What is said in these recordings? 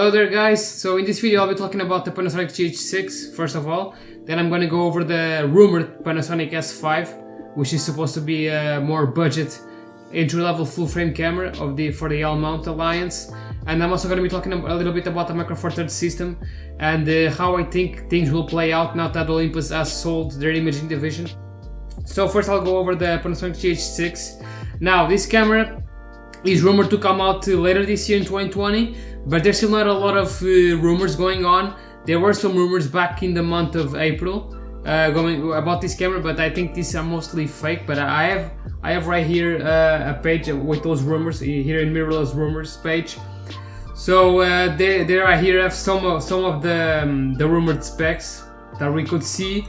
Hello there guys, so in this video I'll be talking about the Panasonic GH6 first of all, then I'm gonna go over the rumored Panasonic S5, which is supposed to be a more budget entry-level full-frame camera for the All-Mount Alliance, and I'm also gonna be talking a little bit about the Micro Four Thirds system and how I think things will play out now that Olympus has sold their imaging division. So first I'll go over the Panasonic GH6. Now this camera is rumored to come out later this year in 2020, but there's still not a lot of rumors going on. There were some rumors back in the month of April going about this camera, but I think these are mostly fake. But I have right here a page with those rumors here in Mirrorless Rumors page. So there I here have some of the rumored specs that we could see.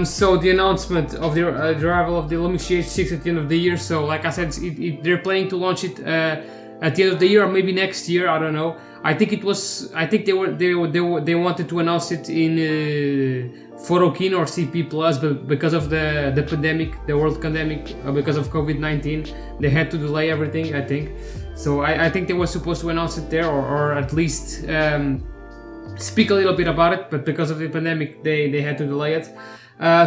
So the announcement of the arrival of the Lumix GH6 at the end of the year. So like I said, they're planning to launch it at the end of the year or maybe next year. I don't know. I think they wanted to announce it in Photokina or CP Plus, but because of the pandemic, the world pandemic, because of COVID-19, they had to delay everything. I think. So I think they were supposed to announce it there or at least speak a little bit about it, but because of the pandemic they had to delay it.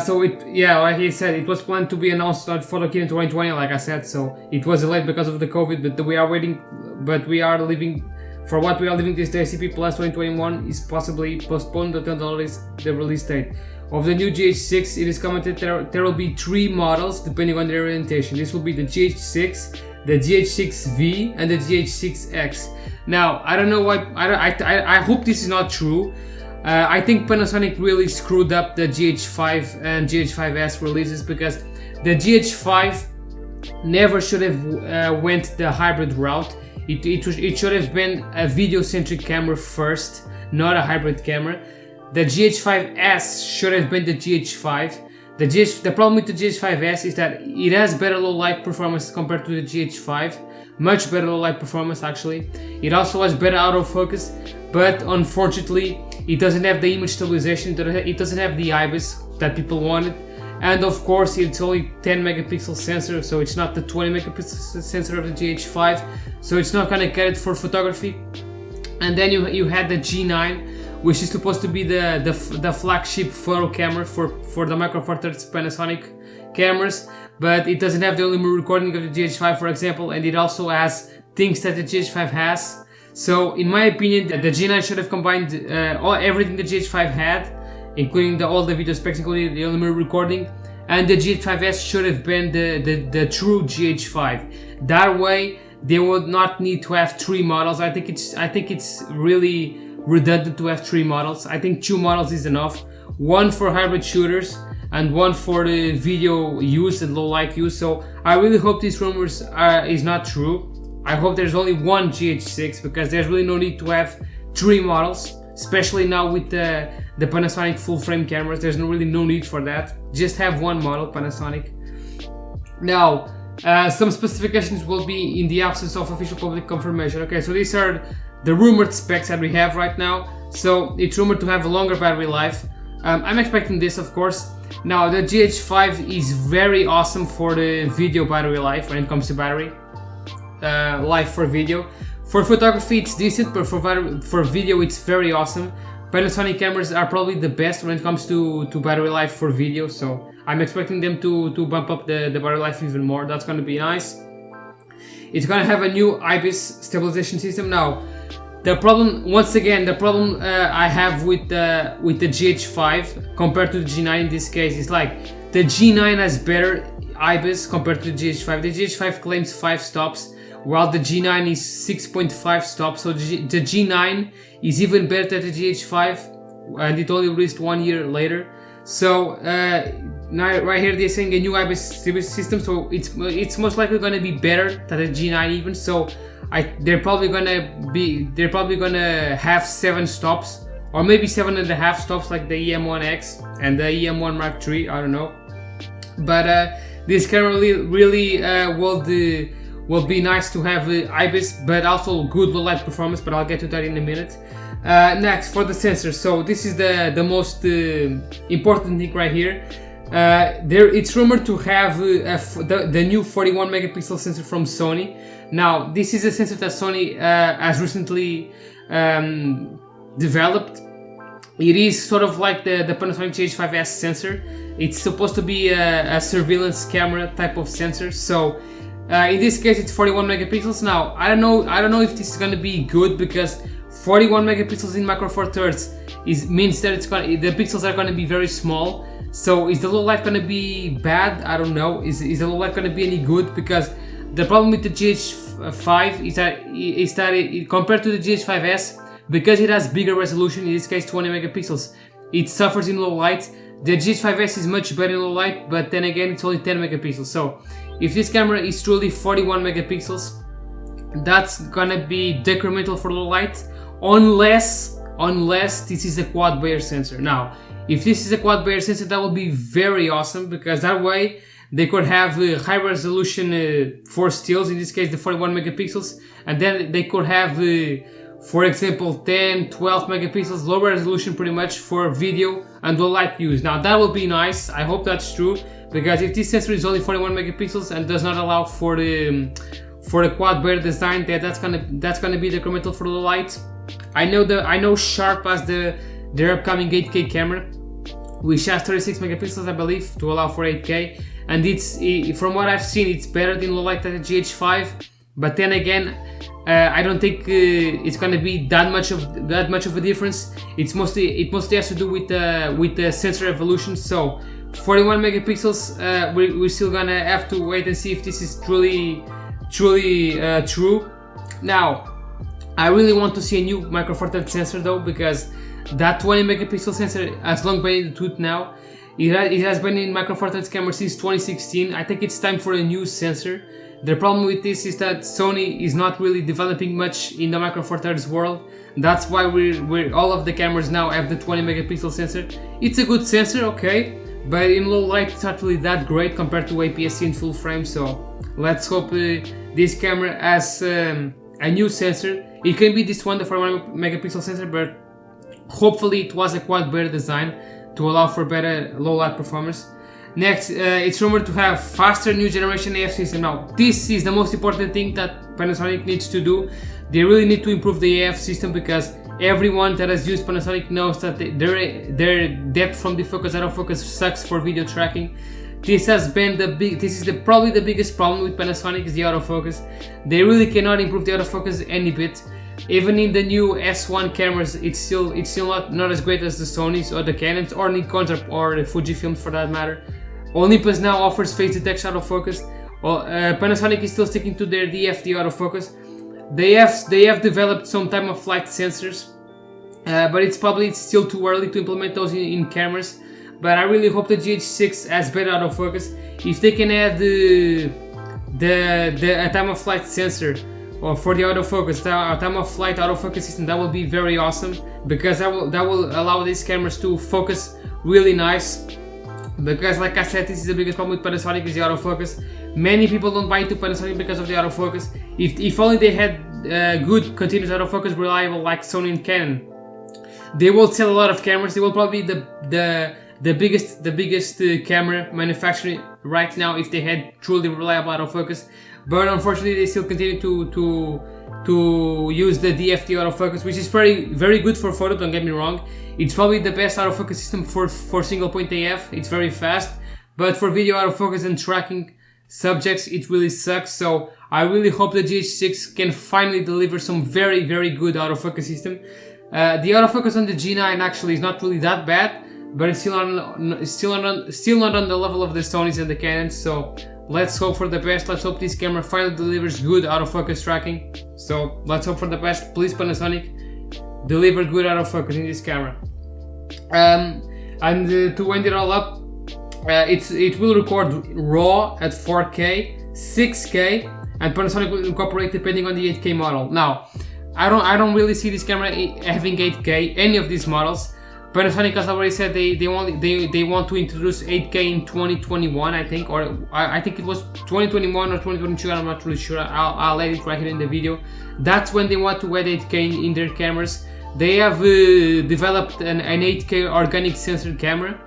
So like he said, it was planned to be announced at Photokina in 2020, like I said, so it was delayed because of the COVID, but we are waiting, but we are living for what we are living this day. CP Plus 2021 is possibly postponed until the release date of the new GH6. It is commented there will be 3 models depending on their orientation. This will be the GH6, the GH6V, and the GH6X. Now, I don't know why. I hope this is not true. I think Panasonic really screwed up the GH5 and GH5S releases, because the GH5 never should have went the hybrid route. It should have been a video-centric camera first, not a hybrid camera. The GH5S should have been the GH5. The problem with the GH5S is that it has better low light performance compared to the GH5. Much better low light performance actually. It also has better autofocus, but unfortunately it doesn't have the image stabilization, it doesn't have the IBIS that people wanted, and of course it's only 10 megapixel sensor, so it's not the 20 megapixel sensor of the GH5, so it's not gonna get it for photography. And then you had the G9, which is supposed to be the flagship photo camera for the Micro Four Thirds Panasonic cameras, but it doesn't have the only recording of the GH5, for example, and it also has things that the GH5 has. So in my opinion, the G9 should have combined everything the GH5 had, including all the video specs, including the only recording, and the GH5S should have been the true GH5. That way they would not need to have 3 models. I think it's really redundant to have 3 models. I think 2 models is enough. One for hybrid shooters and one for the video use and low light use. So I really hope these rumors is not true. I hope there's only one GH6, because there's really no need to have 3 models, especially now with the Panasonic full frame cameras. There's really no need for that. Just have one model, Panasonic. Now, some specifications will be in the absence of official public confirmation. Okay, so these are the rumored specs that we have right now. So it's rumored to have a longer battery life. I'm expecting this, of course. Now, the GH5 is very awesome for the video battery life when it comes to battery life for video. For photography it's decent, but for video it's very awesome. Panasonic cameras are probably the best when it comes to battery life for video, so I'm expecting them to bump up the battery life even more. That's going to be nice. It's going to have a new IBIS stabilization system. Now, the problem I have with the GH5 compared to the G9 in this case is like the G9 has better IBIS compared to the GH5. The GH5 claims 5 stops, while the G9 is 6.5 stops. So the G9 is even better than the GH5, and it only released 1 year later. So now right here they're saying a new IBIS system, so it's most likely going to be better than the G9 even. So they're probably gonna have 7 stops, or maybe 7.5 stops, like the EM1X and the EM1 Mark III. I don't know, but this camera really will be nice to have IBIS, but also good low light performance. But I'll get to that in a minute. Next, for the sensors. So this is the most important thing right here. It's rumored to have the new 41 megapixel sensor from Sony. Now, this is a sensor that Sony has recently developed. It is sort of like the Panasonic GH5S sensor. It's supposed to be a surveillance camera type of sensor. So in this case, it's 41 megapixels. Now, I don't know if this is going to be good, because 41 megapixels in macro four thirds means that the pixels are going to be very small. So is the low light going to be bad? I don't know. Is the low light going to be any good? Because the problem with the GH5 is that compared to the GH5S, because it has bigger resolution, in this case 20 megapixels, it suffers in low light. The GH5S is much better in low light, but then again it's only 10 megapixels. So if this camera is truly 41 megapixels, that's gonna be decremental for low light, unless this is a quad Bayer sensor. Now, if this is a quad Bayer sensor, that would be very awesome, because that way they could have high resolution for stills, in this case the 41 megapixels, and then they could have for example 10, 12 megapixels low resolution pretty much for video and low light use. Now that would be nice. I hope that's true, because if this sensor is only 41 megapixels and does not allow for the quad Bayer design, that's gonna be decremental for low light. I know Sharp has their upcoming 8K camera, which has 36 megapixels I believe to allow for 8K, and it's, from what I've seen, it's better than low light than the GH5. But then again, I don't think it's gonna be that much of a difference. It mostly has to do with the sensor evolution. So 41 megapixels, we're still gonna have to wait and see if this is truly true. Now, I really want to see a new micro four thirds sensor though, because that 20 megapixel sensor has long been in the tooth now. It has been in micro four thirds camera since 2016. I think it's time for a new sensor. The problem with this is that Sony is not really developing much in the micro four thirds world. That's why we're all of the cameras now have the 20 megapixel sensor. It's a good sensor, okay, but in low light it's not really that great compared to APS-C in full frame. So let's hope this camera has a new sensor. It can be this one, the 41 megapixel sensor, but hopefully it was a quad Bayer design to allow for better low light performance. Next, it's rumored to have faster new generation AF system. Now, this is the most important thing that Panasonic needs to do. They really need to improve the AF system, because everyone that has used Panasonic knows that their depth from defocus autofocus sucks for video tracking. This is probably the biggest problem with Panasonic, is the autofocus. They really cannot improve the autofocus any bit. Even in the new S1 cameras, it's still not as great as the Sonys or the Canons or Nikons or the Fujifilms for that matter. Olympus now offers face detection autofocus. Well, Panasonic is still sticking to their DFD autofocus. They have developed some time of flight sensors, but it's still too early to implement those in cameras. But I really hope the GH6 has better autofocus. If they can add the time of flight sensor, or for the autofocus, time of flight autofocus system, that will be very awesome, because that will allow these cameras to focus really nice. Because like I said, this is the biggest problem with Panasonic, is the autofocus. Many people don't buy into Panasonic because of the autofocus. If only they had good continuous autofocus, reliable like Sony and Canon, they will sell a lot of cameras. They will probably be the biggest camera manufacturer right now if they had truly reliable autofocus. But unfortunately, they still continue to use the DFD autofocus, which is very good for photo. Don't get me wrong. It's probably the best autofocus system for single point AF. It's very fast, but for video autofocus and tracking subjects, it really sucks. So I really hope the GH6 can finally deliver some very good autofocus system. The autofocus on the G9 actually is not really that bad, but it's still not on the level of the Sonys and the Canons. So let's hope for the best. Let's hope this camera finally delivers good autofocus tracking. So let's hope for the best. Please, Panasonic, deliver good autofocus in this camera. And to end it all up, it will record RAW at 4K, 6K, and Panasonic will incorporate depending on the 8K model. Now, I don't really see this camera having 8K, any of these models. Panasonic has already said they want to introduce 8K in 2021, I think, or I think it was 2021 or 2022. I'm not really sure. I'll let it right here in the video. That's when they want to add 8K in their cameras. They have developed an 8K organic sensor camera,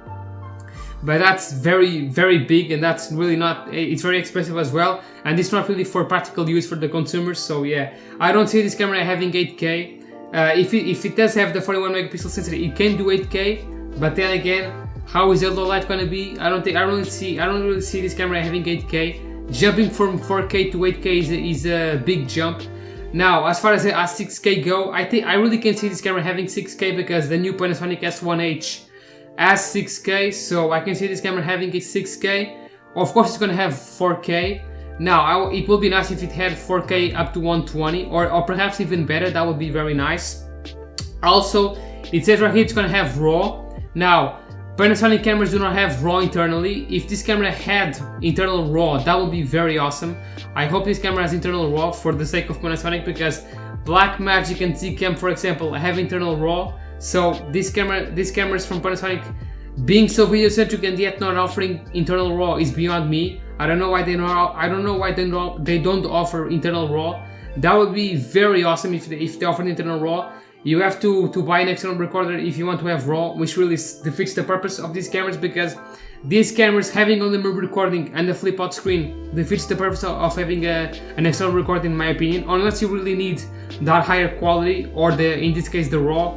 but that's very big, and that's really not, it's very expensive as well, and it's not really for practical use for the consumers. So yeah, I don't see this camera having 8K. If it does have the 41 megapixel sensor, it can do 8K, but then again, how is the low light gonna be? I don't really see this camera having 8K. Jumping from 4K to 8K is a big jump. Now, as far as 6K go, I really can see this camera having 6K because the new Panasonic S1H has 6K, so I can see this camera having a 6K. Of course, it's gonna have 4K. Now, it will be nice if it had 4K up to 120, or perhaps even better. That would be very nice. Also, it says right here it's gonna have RAW. Now, Panasonic cameras do not have RAW internally. If this camera had internal RAW, that would be very awesome. I hope this camera has internal RAW for the sake of Panasonic, because Blackmagic and Zcam, for example, have internal RAW. So these cameras from Panasonic being so video centric and yet not offering internal RAW is beyond me. I don't know why they don't offer internal RAW. That would be very awesome if they offered internal RAW. You have to buy an external recorder if you want to have RAW, which really defeats the purpose of these cameras, because these cameras having only recording and a flip out screen defeats the purpose of having an external recorder, in my opinion, unless you really need that higher quality, or in this case the RAW,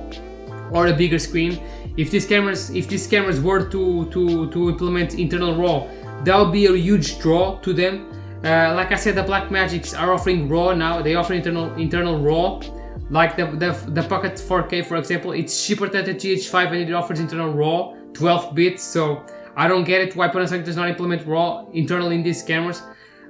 or a bigger screen. If these cameras were to implement internal RAW, that would be a huge draw to them. Like I said, the Blackmagics are offering RAW now. They offer internal RAW. Like the Pocket 4K, for example, it's cheaper than the GH5 and it offers internal RAW, 12 bits. So I don't get it why Panasonic does not implement RAW internally in these cameras.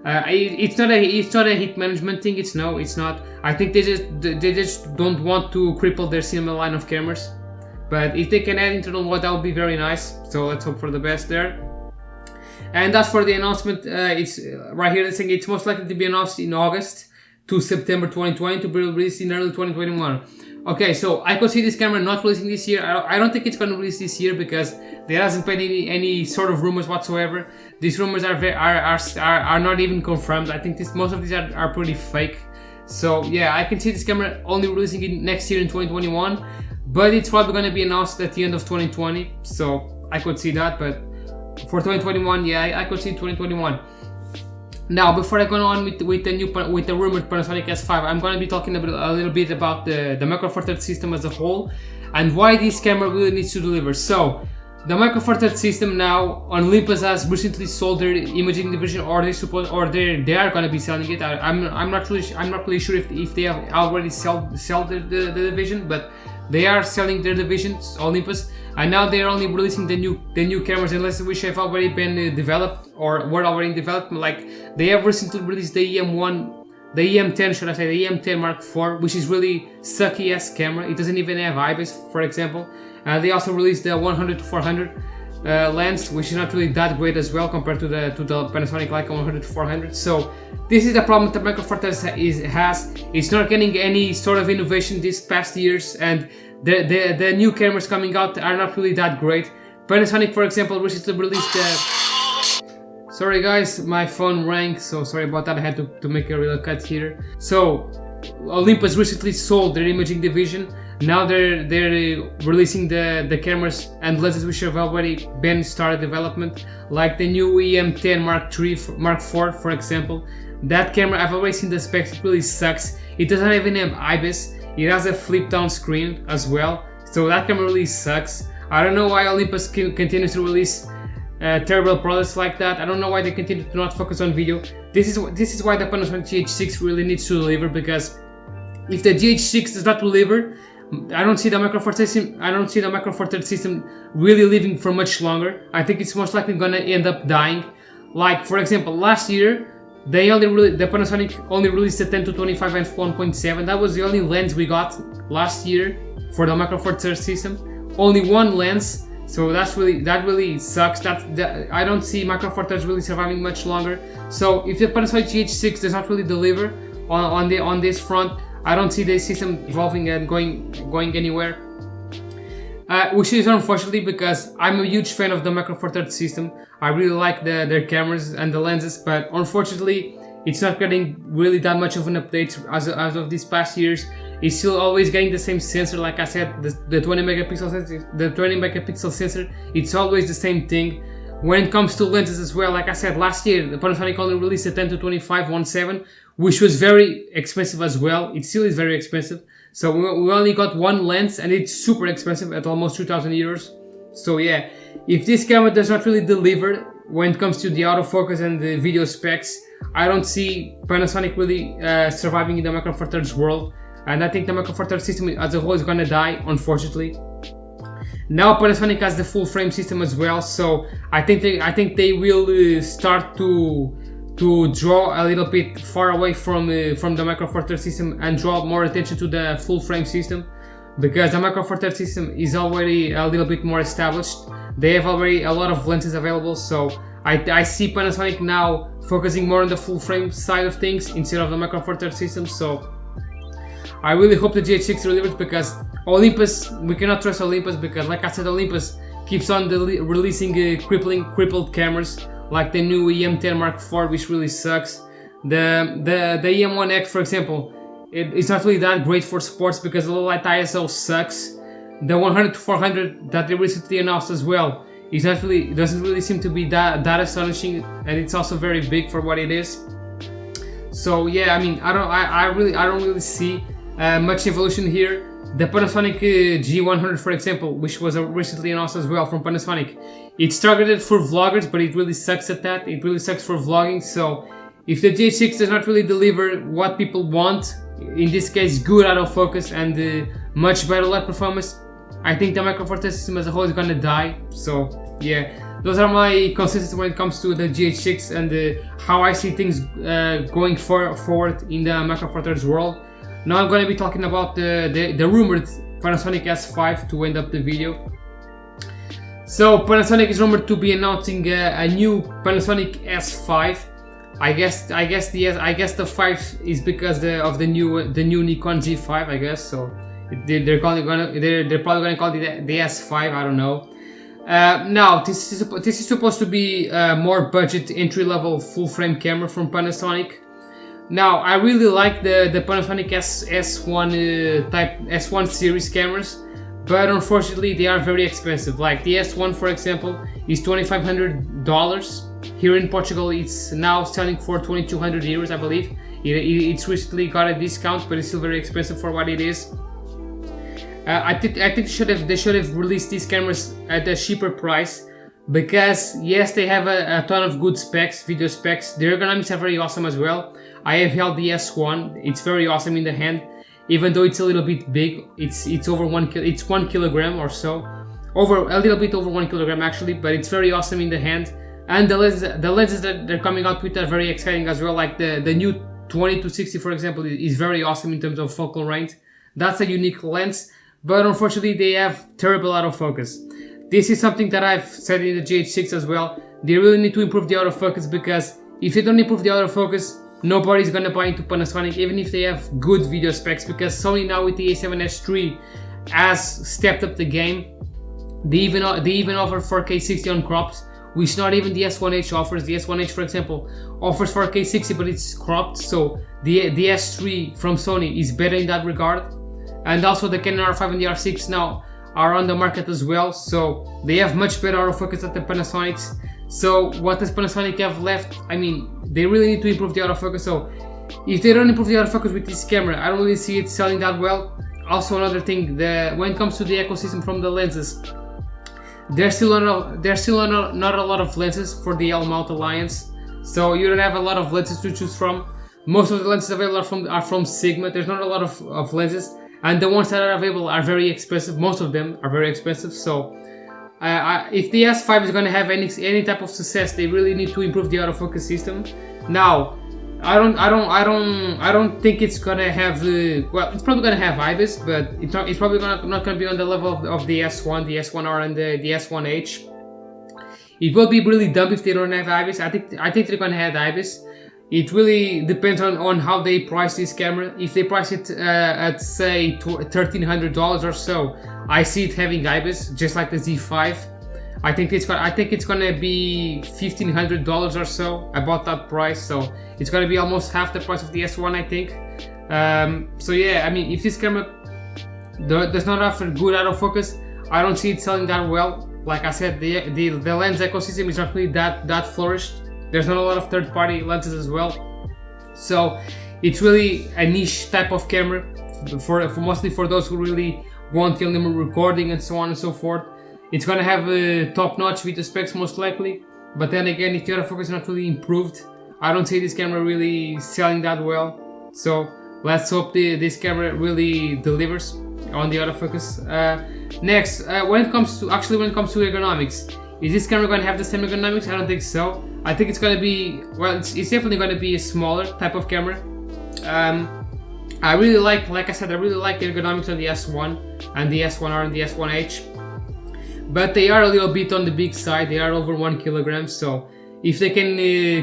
It's not a heat management thing. It's not. I think they just don't want to cripple their cinema line of cameras. But if they can add internal RAW, that would be very nice. So let's hope for the best there. And as for the announcement, it's right here. They're saying it's most likely to be announced in August to September 2020, to be released in early 2021. Okay, so I could see this camera not releasing this year. I don't think it's going to release this year, because there hasn't been any sort of rumors whatsoever. These rumors are not even confirmed. I think most of these are pretty fake. So yeah, I can see this camera only releasing it next year in 2021, but it's probably going to be announced at the end of 2020. So I could see that, but for 2021, yeah, I could see 2021. Now, before I go on with the rumored Panasonic S5, I'm going to be talking a little bit about the Micro Four Thirds system as a whole, and why this camera really needs to deliver. So, the Micro Four Thirds system now, Olympus has recently sold their imaging division, or they are going to be selling it. I'm not really sure if they have already sold the division, but they are selling their division, Olympus, and now they are only releasing the new cameras, unless which have already been developed or were already in development. Like, they have recently released the EM10, should I say, the EM10 Mark IV, which is really sucky ass camera. It doesn't even have IBIS, for example. They also released the 100-400 lens, which is not really that great as well compared to the Panasonic Leica 100-400. So this is the problem that Micro Four Thirds has. It's not getting any sort of innovation these past years, and the new cameras coming out are not really that great. Panasonic, for example, recently released sorry guys, my phone rang, so sorry about that. I had to make a real cut here. So Olympus recently sold their imaging division. Now they're releasing the cameras and lenses which have already been started development, like the new EM10 Mark IV, for example. That camera, I've already seen the specs. It really sucks. It doesn't even have IBIS. It has a flip down screen as well, so that camera really sucks. I don't know why Olympus continues to release terrible products like that. I don't know why they continue to not focus on video. This is why the Panasonic GH6 really needs to deliver, because if the GH6 does not deliver, I don't see the Micro Four Thirds system really living for much longer. I think it's most likely gonna end up dying. Like, for example, last year the Panasonic only released the 10-25 and 1.7. That was the only lens we got last year for the Micro Four Thirds system. Only one lens. So that really sucks. I don't see Micro Four Thirds really surviving much longer. So if the Panasonic GH6 does not really deliver on this front, I don't see this system evolving and going anywhere. Which is unfortunately, because I'm a huge fan of the Micro Four Thirds system. I really like their cameras and the lenses, but unfortunately it's not getting really that much of an update as of these past years. It's still always getting the same sensor. Like I said, the 20 megapixel sensor, it's always the same thing. When it comes to lenses as well, like I said, last year the Panasonic only released a 10-25 1.7, which was very expensive as well. It still is very expensive. So we only got one lens, and it's super expensive at almost 2,000 euros. So yeah, if this camera does not really deliver when it comes to the autofocus and the video specs, I don't see Panasonic really surviving in the Micro Four Thirds world. And I think the Micro Four Thirds system as a whole is gonna die, unfortunately. Now Panasonic has the full frame system as well, so I think they will start to draw a little bit far away from the Micro Four Thirds system and draw more attention to the full frame system, because the Micro Four Thirds system is already a little bit more established. They have already a lot of lenses available, so I see Panasonic now focusing more on the full frame side of things instead of the Micro Four Thirds system. So I really hope the GH6 delivers, because Olympus, we cannot trust Olympus, because like I said, Olympus keeps on releasing crippled cameras, like the new EM10 Mark IV, which really sucks. The EM1X, for example, it's not really that great for sports because the low light ISO sucks. The 100-400 that they recently announced as well, it doesn't really seem to be that astonishing, and it's also very big for what it is. So yeah, I mean, I don't really see much evolution here. The Panasonic G100, for example, which was recently announced as well from Panasonic, it's targeted for vloggers, but it really sucks at that. It really sucks for vlogging. So if the GH6 does not really deliver what people want, in this case good autofocus and much better light performance, I think the Micro Four Thirds system as a whole is gonna die. So yeah, those are my consensus when it comes to the GH6 and how I see things going forward in the Micro Four Thirds world. Now I'm going to be talking about the rumored Panasonic S5 to end up the video. So Panasonic is rumored to be announcing a new Panasonic S5. I guess the 5 is because of the new Nikon Z5, I guess. So they're probably going to call it the S5. I don't know. Now this is supposed to be a more budget entry-level full-frame camera from Panasonic. Now I really like the Panasonic S1 type S1 series cameras, but unfortunately they are very expensive. Like the S1, for example, is $2,500. Here in Portugal it's now selling for 2,200 euros, I believe. It's recently got a discount, but it's still very expensive for what it is. I think they should have released these cameras at a cheaper price, because yes, they have a ton of good specs, video specs. The ergonomics are very awesome as well. I have held the S1. It's very awesome in the hand, even though it's a little bit big. It's over 1 kilogram or so, over a little bit over 1 kilogram actually, but it's very awesome in the hand. And the lenses that they're coming out with are very exciting as well. Like the new 20-60, for example, is very awesome in terms of focal range. That's a unique lens, but unfortunately they have terrible autofocus. This is something that I've said in the GH6 as well. They really need to improve the autofocus, because if they don't improve the autofocus, nobody's gonna buy into Panasonic, even if they have good video specs, because Sony now with the A7S III has stepped up the game. They even offer 4K 60 on crops, which not even the S1H offers. The S1H, for example, offers 4K 60, but it's cropped. So the S3 from Sony is better in that regard. And also the Canon R5 and the R6 now are on the market as well, so they have much better autofocus than the Panasonics. So what does Panasonic have left? I mean, they really need to improve the autofocus. So if they don't improve the autofocus with this camera, I don't really see it selling that well. Also another thing, when it comes to the ecosystem from the lenses, there's still not a lot of lenses for the L-mount Alliance. So you don't have a lot of lenses to choose from. Most of the lenses available are from Sigma. There's not a lot of lenses, and the ones that are available are very expensive. Most of them are very expensive. So if the S5 is going to have any type of success, they really need to improve the autofocus system. Now, I don't think it's gonna have well, it's probably gonna have IBIS, but it's probably not gonna be on the level of the S1, the S1R, and the S1H. It will be really dumb if they don't have IBIS. I think they're gonna have IBIS. It really depends on how they price this camera. If they price it at say $1,300 or so, I see it having IBIS, just like the Z5. I think it's gonna be $1,500 or so, about that price. So it's gonna be almost half the price of the S1, I think. So yeah, I mean, if this camera does not offer good autofocus, I don't see it selling that well. like I said, the lens ecosystem is not really that flourished. There's not a lot of third-party lenses as well, so it's really a niche type of camera for mostly for those who really want film recording and so on and so forth. It's gonna have top-notch video specs most likely, but then again, if the autofocus is not really improved, I don't see this camera really selling that well. So let's hope this camera really delivers on the autofocus. Next, when it comes to ergonomics, is this camera going to have the same ergonomics? I don't think so. I think it's going to be, well, it's definitely going to be a smaller type of camera. I really like I said, I really like the ergonomics on the S1 and the S1R and the S1H, but they are a little bit on the big side. They are over 1 kilogram, so if they can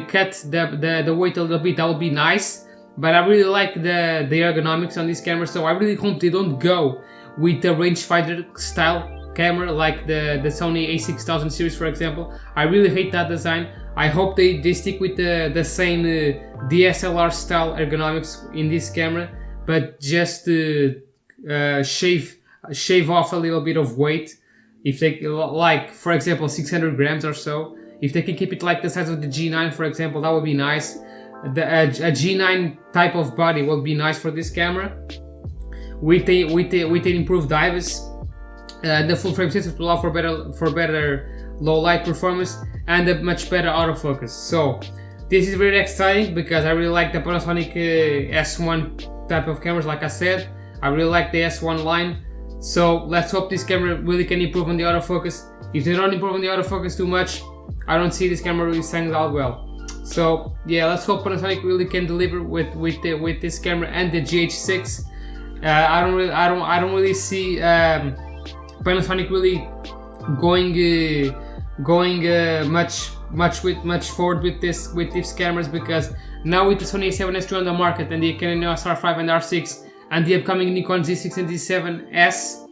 cut the weight a little bit, that would be nice. But I really like the ergonomics on this camera, so I really hope they don't go with the rangefinder style camera like the Sony A6000 series, for example. I really hate that design. I hope they stick with the same DSLR style ergonomics in this camera, but just shave off a little bit of weight. If they, like, for example, 600 grams or so, if they can keep it like the size of the G9, for example, that would be nice. A G9 type of body would be nice for this camera. With an improved IBIS, the full frame sensor to allow for better low light performance and a much better autofocus. So this is very exciting because I really like the Panasonic S1 type of cameras. Like I said, I really like the S1 line. So let's hope this camera really can improve on the autofocus. If they don't improve on the autofocus too much, I don't see this camera really standing out well. So yeah, let's hope Panasonic really can deliver with this camera and the GH6. I don't really see Panasonic really going much forward with these cameras, because now with the Sony A7S II on the market and the Canon EOS R5 and R6 and the upcoming Nikon Z6 and Z7S,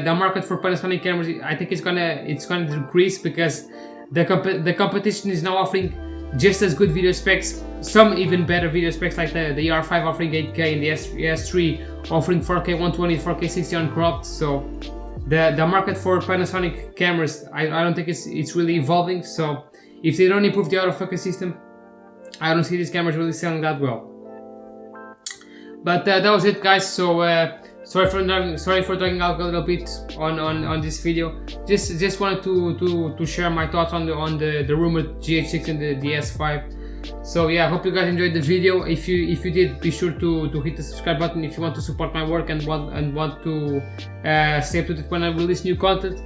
the market for Panasonic cameras, I think it's gonna decrease, because the competition is now offering just as good video specs, some even better video specs, like the R5 offering 8K and the S3 offering 4K 120, 4K 60 uncropped. So the market for Panasonic cameras, I don't think it's really evolving. So if they don't improve the autofocus system, I don't see these cameras really selling that well. But that was it, guys. So sorry for talking out a little bit on this video. Just wanted to share my thoughts on the rumored GH6 and the S5. So yeah, I hope you guys enjoyed the video. If you did, be sure to hit the subscribe button if you want to support my work and want to stay up to date when I release new content.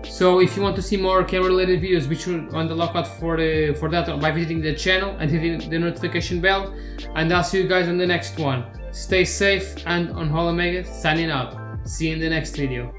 So if you want to see more camera related videos, be sure on the lookout for that by visiting the channel and hitting the notification bell. And I'll see you guys on the next one. Stay safe, and UNHOLY-OMEGA signing out. See you in the next video.